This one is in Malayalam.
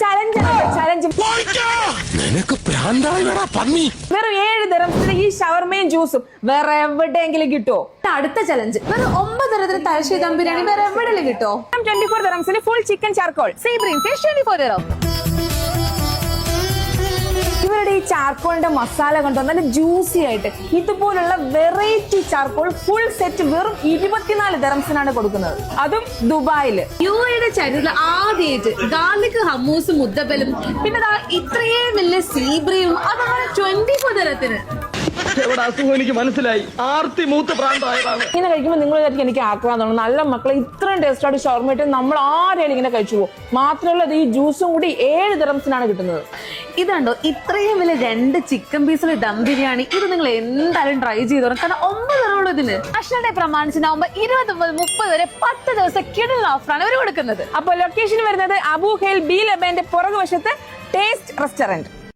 ചലഞ്ച് വെറും 7 ദിർഹംസിന് ഈ ഷവർമയും ജ്യൂസും വേറെ എവിടെയെങ്കിലും കിട്ടുമോ? അടുത്ത ചലഞ്ച് വെറും 9 ദിർഹത്തിന് തലശ്ശേരി ദം ബിരിയാണി വേറെ എവിടെയെങ്കിലും കിട്ടോ? 24 ദിർഹംസിന് ഫുൾ ചിക്കൻ ചാർക്കോൾ. സീബ്രീൻ ഫിഷ് 24 ദിർഹം. ഇവരുടെ ഈ ചാർക്കോളിന്റെ മസാല കണ്ടോ, നല്ല ജ്യൂസി ആയിട്ട്. ഇതുപോലുള്ള വെറൈറ്റി ചാർക്കോൾ ഫുൾ സെറ്റ് വെറും 24 ദിർഹംസിനാണ് കൊടുക്കുന്നത്, അതും ദുബായില്. യുടെ ചരിത്രത്തിൽ ആദ്യമായിട്ട് ഗാർലിക് ഹമ്മൂസും മുദ്ദബലും പിന്നെ ഇത്രയും വലിയ സീബ്രിയും അതാണ് 24 ദിർഹത്തിന്. എവിടെ അസുഖം എനിക്ക് മനസ്സിലായി. ആർത്തി മൂത്ത് പ്രാന്തായതാണ്. ഇങ്ങനെ കഴിക്കുമ്പോൾ നിങ്ങൾ വിചാരിക്കും എനിക്ക് ആക്കാൻ തോന്നുന്നു. നല്ല മക്കളെ, ഇത്രയും ടേസ്റ്റായിട്ട് ഷവർമയിട്ട് നമ്മൾ ആരെയും ഇങ്ങനെ കഴിച്ചു പോകും. മാത്രമല്ല ഈ ജ്യൂസും കൂടി 7 ദിർഹംസിനാണ് കിട്ടുന്നത്. ഇതുണ്ടോ ഇത്രയും വലിയ 2 ചിക്കൻ പീസിൽ ദം ബിരിയാണി, ഇത് നിങ്ങൾ എന്തായാലും ട്രൈ ചെയ്തോ. കാരണം 9 ദിർഹമുള്ളൂ ഇതിന്. നാഷണൽ ഡേ പ്രമാണിച്ച് നവംബർ 20 മുതൽ 30 വരെ 10 ദിവസം കിടിലൻ ഓഫറാണ് അവർ കൊടുക്കുന്നത്. അപ്പോൾ ലൊക്കേഷൻ വരുന്നത് അബു ഹെൽ ബി ലബന്റെ പുറകുവശത്ത് ടേസ്റ്റ് റെസ്റ്റോറന്റ്.